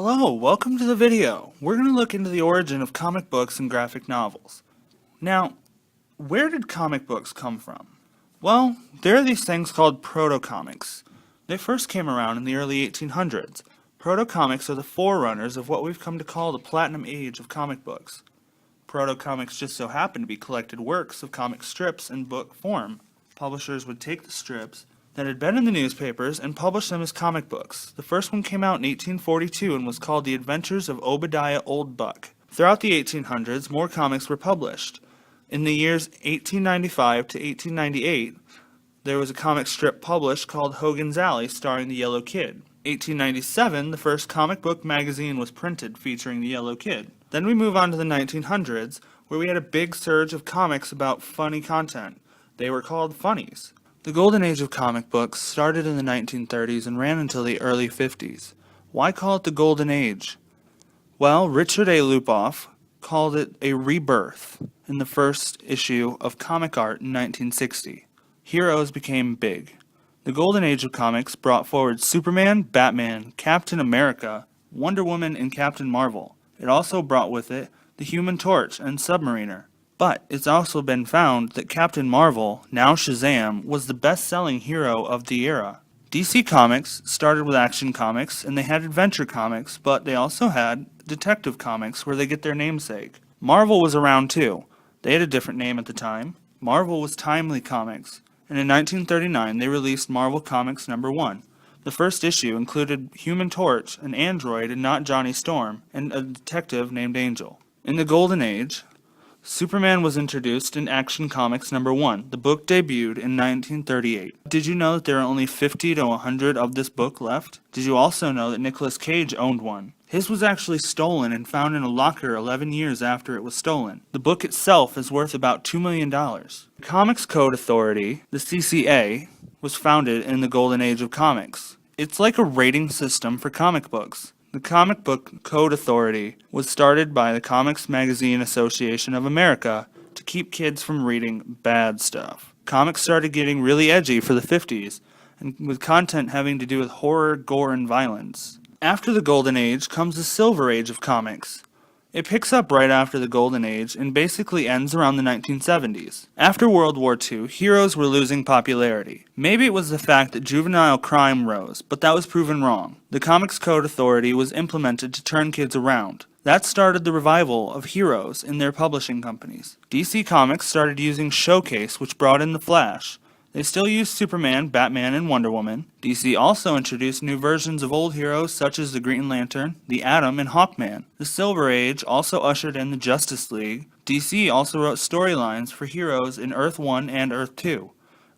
Hello, welcome to the video. We're going to look into the origin of comic books and graphic novels. Now, where did comic books come from? Well, there are these things called proto-comics. They first came around in the early 1800s. Proto-comics are the forerunners of what we've come to call the Platinum Age of comic books. Proto-comics just so happen to be collected works of comic strips in book form. Publishers would take the strips that had been in the newspapers and publish them as comic books. The first one came out in 1842 and was called The Adventures of Obadiah Oldbuck. Throughout the 1800s, more comics were published. In the years 1895 to 1898, there was a comic strip published called Hogan's Alley starring the Yellow Kid. 1897, the first comic book magazine was printed featuring the Yellow Kid. Then we move on to the 1900s, where we had a big surge of comics about funny content. They were called funnies. The golden age of comic books started in the 1930s and ran until the early 50s. Why call it the golden age? Well, Richard A. Lupoff called it a rebirth in the first issue of Comic Art in 1960. Heroes became big. The golden age of comics brought forward Superman, Batman, Captain America, Wonder Woman, and Captain Marvel. It also brought with it the Human Torch and Submariner. But it's also been found that Captain Marvel, now Shazam, was the best-selling hero of the era. DC Comics started with Action Comics, and they had Adventure Comics, but they also had Detective Comics, where they get their namesake. Marvel was around too. They had a different name at the time. Marvel was Timely Comics, and in 1939 they released Marvel Comics #1. The first issue included Human Torch, an android and not Johnny Storm, and a detective named Angel. In the Golden Age, Superman was introduced in Action Comics #1. The book debuted in 1938. Did you know that there are only 50 to 100 of this book left? Did you also know that Nicolas Cage owned one? His was actually stolen and found in a locker 11 years after it was stolen. The book itself is worth about $2 million. The Comics Code Authority, the CCA, was founded in the Golden Age of comics. It's like a rating system for comic books. The Comic Book Code Authority was started by the Comics Magazine Association of America to keep kids from reading bad stuff. Comics started getting really edgy for the 50s, and with content having to do with horror, gore, and violence. After the Golden Age comes the Silver Age of comics. It picks up right after the Golden Age and basically ends around the 1970s. After World War II, heroes were losing popularity. Maybe it was the fact that juvenile crime rose, but that was proven wrong. The Comics Code Authority was implemented to turn kids around. That started the revival of heroes in their publishing companies. DC Comics started using Showcase, which brought in the Flash. They still use Superman, Batman, and Wonder Woman. DC also introduced new versions of old heroes such as the Green Lantern, the Atom, and Hawkman. The Silver Age also ushered in the Justice League. DC also wrote storylines for heroes in Earth 1 and Earth 2.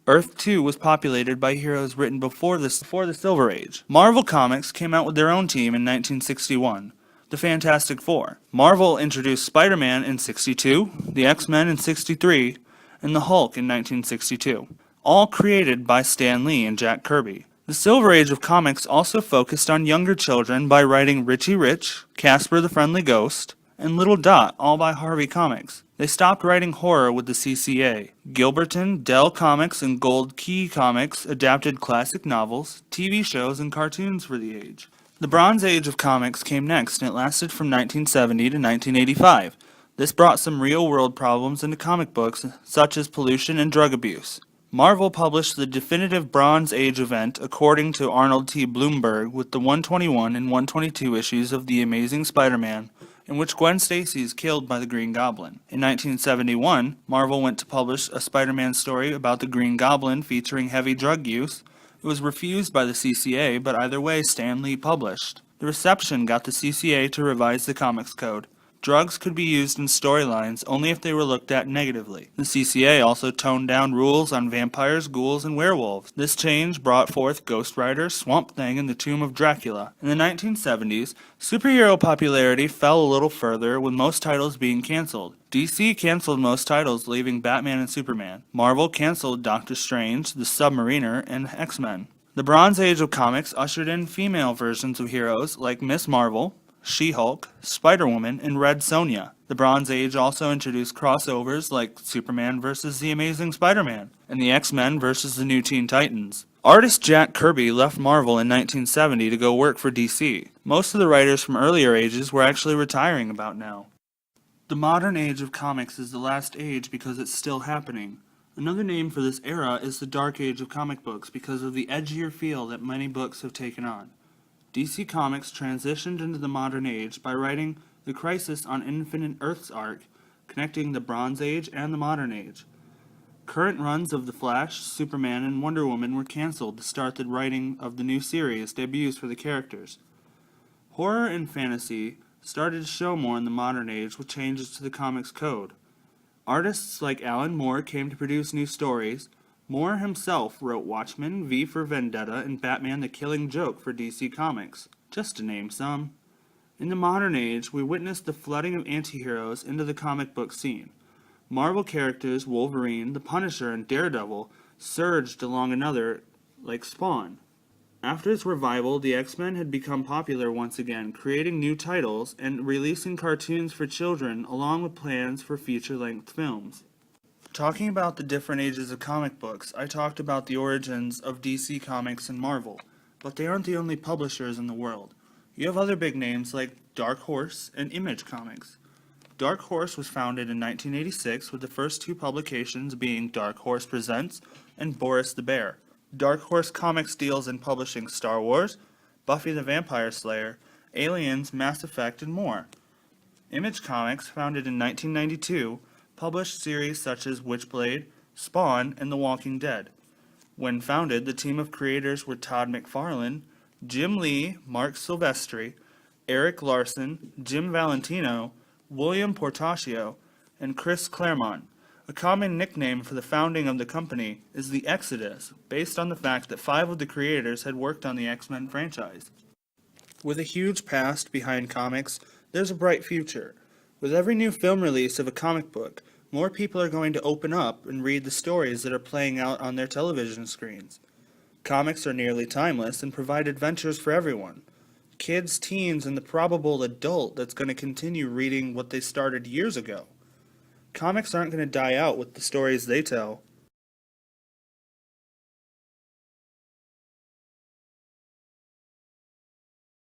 Earth 2 was populated by heroes written before the Silver Age. Marvel Comics came out with their own team in 1961. The Fantastic Four. Marvel introduced Spider-Man in 62, the X-Men in 63, and the Hulk in 1962. All created by Stan Lee and Jack Kirby. The Silver Age of comics also focused on younger children by writing Richie Rich, Casper the Friendly Ghost, and Little Dot, all by Harvey Comics. They stopped writing horror with the CCA. Gilberton, Dell Comics, and Gold Key Comics adapted classic novels, TV shows, and cartoons for the age. The Bronze Age of comics came next, and it lasted from 1970 to 1985. This brought some real-world problems into comic books, such as pollution and drug abuse. Marvel published the definitive Bronze Age event according to Arnold T. Bloomberg with the 121 and 122 issues of The Amazing Spider-Man, in which Gwen Stacy is killed by the Green Goblin. In 1971, Marvel went to publish a Spider-Man story about the Green Goblin featuring heavy drug use. It was refused by the CCA, but either way Stan Lee published. The reception got the CCA to revise the Comics Code. Drugs could be used in storylines only if they were looked at negatively. The CCA also toned down rules on vampires, ghouls, and werewolves. This change brought forth Ghost Rider, Swamp Thing, and the Tomb of Dracula. In the 1970s, superhero popularity fell a little further, with most titles being canceled. DC canceled most titles, leaving Batman and Superman. Marvel canceled Doctor Strange, the Submariner, and X-Men. The Bronze Age of comics ushered in female versions of heroes like Miss Marvel, She-Hulk, Spider-Woman, and Red Sonja. The Bronze Age also introduced crossovers like Superman vs. The Amazing Spider-Man and the X-Men vs. the New Teen Titans. Artist Jack Kirby left Marvel in 1970 to go work for DC. Most of the writers from earlier ages were actually retiring about now. The modern age of comics is the last age because it's still happening. Another name for this era is the dark age of comic books because of the edgier feel that many books have taken on. DC Comics transitioned into the modern age by writing the Crisis on Infinite Earths arc, connecting the Bronze Age and the Modern Age. Current runs of The Flash, Superman, and Wonder Woman were cancelled to start the writing of the new series debuts for the characters. Horror and fantasy started to show more in the modern age with changes to the comics code. Artists like Alan Moore came to produce new stories. Moore himself wrote Watchmen, V for Vendetta, and Batman the Killing Joke for DC Comics, just to name some. In the modern age, we witnessed the flooding of antiheroes into the comic book scene. Marvel characters Wolverine, the Punisher, and Daredevil surged along another like Spawn. After its revival, the X-Men had become popular once again, creating new titles and releasing cartoons for children along with plans for feature-length films. Talking about the different ages of comic books, I talked about the origins of DC Comics and Marvel, but they aren't the only publishers in the world. You have other big names like Dark Horse and Image Comics. Dark Horse was founded in 1986 with the first two publications being Dark Horse Presents and Boris the Bear. Dark Horse Comics deals in publishing Star Wars, Buffy the Vampire Slayer, Aliens, Mass Effect, and more. Image Comics, founded in 1992, published series such as Witchblade, Spawn, and The Walking Dead. When founded, the team of creators were Todd McFarlane, Jim Lee, Mark Silvestri, Eric Larson, Jim Valentino, William Portacio, and Chris Claremont. A common nickname for the founding of the company is the Exodus, based on the fact that 5 of the creators had worked on the X-Men franchise. With a huge past behind comics, there's a bright future. With every new film release of a comic book, more people are going to open up and read the stories that are playing out on their television screens. Comics are nearly timeless and provide adventures for everyone. Kids, teens, and the probable adult that's going to continue reading what they started years ago. Comics aren't going to die out with the stories they tell.